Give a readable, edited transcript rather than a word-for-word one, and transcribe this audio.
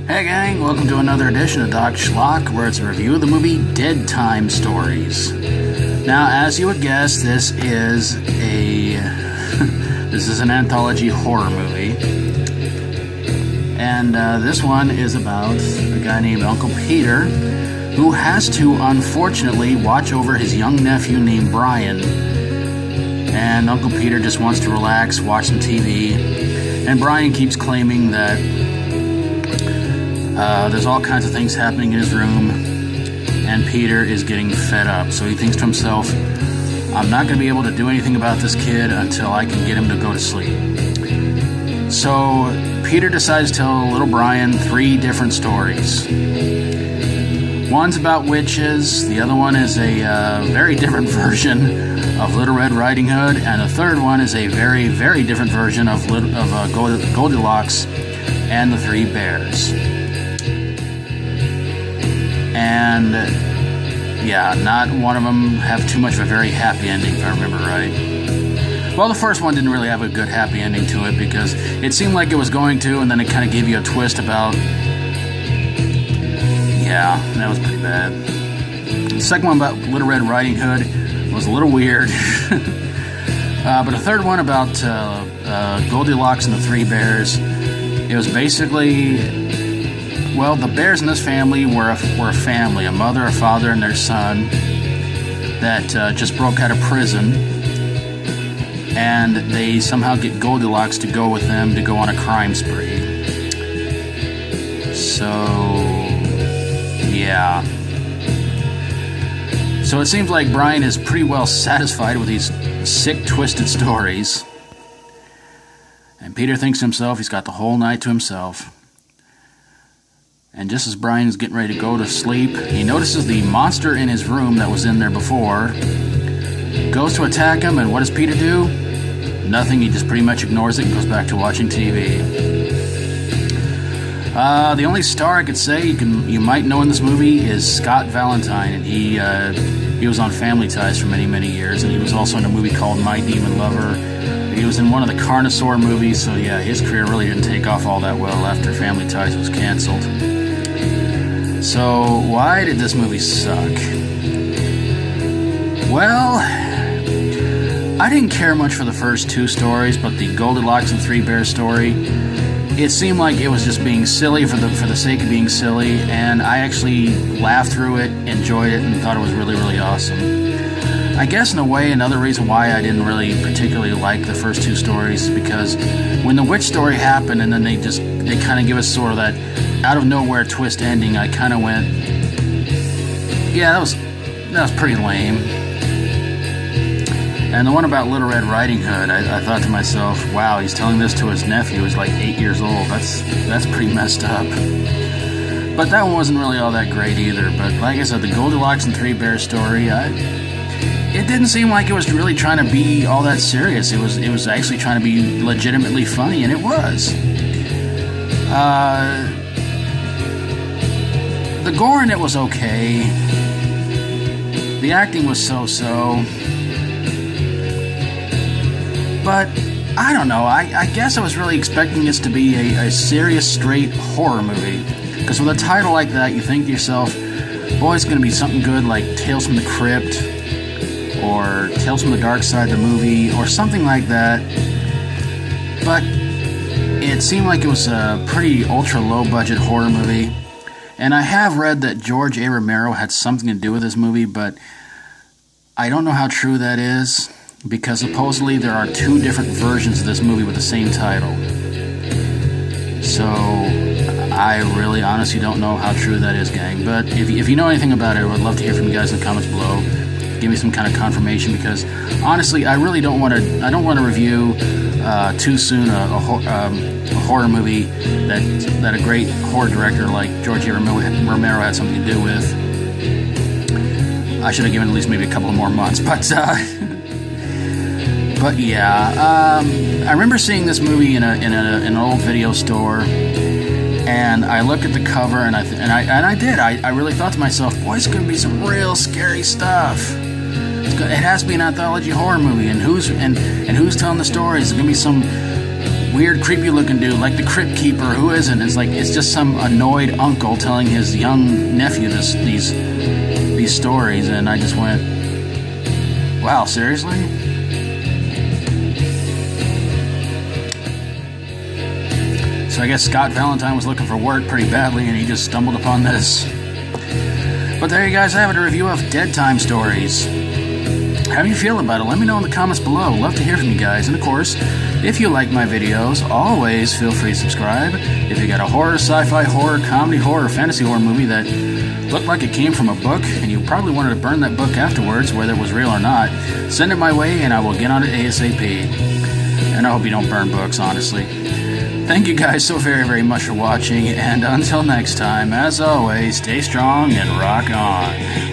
Hey gang, welcome to another edition of Doc Schlock, where it's a review of the movie Deadtime Stories. Now, as you would guess, this is an anthology horror movie. And this one is about a guy named Uncle Peter, who has to, unfortunately, watch over his young nephew named Brian. And Uncle Peter just wants to relax, watch some TV. And Brian keeps claiming that there's all kinds of things happening in his room, and Peter is getting fed up. So he thinks to himself, I'm not going to be able to do anything about this kid until I can get him to go to sleep. So Peter decides to tell little Brian 3 different stories. One's about witches, the other one is a very different version of Little Red Riding Hood, and the third one is a very, very different version of Goldilocks and the 3 Bears. And yeah, not one of them have too much of a very happy ending, if I remember right. Well, the first one didn't really have a good happy ending to it because it seemed like it was going to, and then it kind of gave you a twist about... Yeah, that was pretty bad. The second one about Little Red Riding Hood was a little weird. But the third one about Goldilocks and the 3 Bears, it was basically... Well, the bears in this family were a family, a mother, a father, and their son that just broke out of prison, and they somehow get Goldilocks to go with them to go on a crime spree. So, yeah. So it seems like Brian is pretty well satisfied with these sick, twisted stories, and Peter thinks to himself he's got the whole night to himself. And just as Brian's getting ready to go to sleep, he notices the monster in his room that was in there before, goes to attack him, and what does Peter do? Nothing, he just pretty much ignores it and goes back to watching TV. The only star I could say you might know in this movie is Scott Valentine, and he was on Family Ties for many, many years, and he was also in a movie called My Demon Lover. He was in one of the Carnosaur movies, so yeah, his career really didn't take off all that well after Family Ties was canceled. So, why did this movie suck? Well, I didn't care much for the first 2 stories, but the Goldilocks and 3 Bears story, it seemed like it was just being silly for the sake of being silly, and I actually laughed through it, enjoyed it, and thought it was really, really awesome. I guess in a way, another reason why I didn't really particularly like the first 2 stories is because when the witch story happened and then they kind of give us sort of that out of nowhere twist ending, I kind of went, yeah, that was pretty lame. And the one about Little Red Riding Hood, I thought to myself, wow, he's telling this to his nephew who's like 8 years old. That's pretty messed up. But that one wasn't really all that great either. But like I said, the Goldilocks and 3 Bears story, it didn't seem like it was really trying to be all that serious. It was actually trying to be legitimately funny, and it was. The gore in it was okay. The acting was so-so. But, I don't know, I guess I was really expecting this to be a serious, straight horror movie. Because with a title like that, you think to yourself, boy, it's going to be something good like Tales from the Crypt, or Tales from the Dark Side, the movie, or something like that. But it seemed like it was a pretty ultra-low-budget horror movie. And I have read that George A. Romero had something to do with this movie, but I don't know how true that is, because supposedly there are 2 different versions of this movie with the same title. So I really honestly don't know how true that is, gang. But if you know anything about it, I would love to hear from you guys in the comments below. Give me some kind of confirmation, because honestly, I really don't want to review too soon a horror movie that a great horror director like George A. Romero had something to do with. I should have given at least maybe a couple of more months, but yeah, I remember seeing this movie in an old video store, and I looked at the cover, and I really thought to myself, boy, it's going to be some real scary stuff. It has to be an anthology horror movie, and who's telling the stories? It's going to be some weird, creepy looking dude, like the Crypt Keeper, who isn't. It's just some annoyed uncle telling his young nephew these stories, and I just went, wow, seriously? So I guess Scott Valentine was looking for work pretty badly, and he just stumbled upon this. But there you guys have it, a review of Deadtime stories. How do you feel about it? Let me know in the comments below. Love to hear from you guys. And of course, if you like my videos, always feel free to subscribe. If you got a horror, sci-fi, horror, comedy, horror, fantasy horror movie that looked like it came from a book, and you probably wanted to burn that book afterwards, whether it was real or not, send it my way and I will get on it ASAP. And I hope you don't burn books, honestly. Thank you guys so very, very much for watching, and until next time, as always, stay strong and rock on.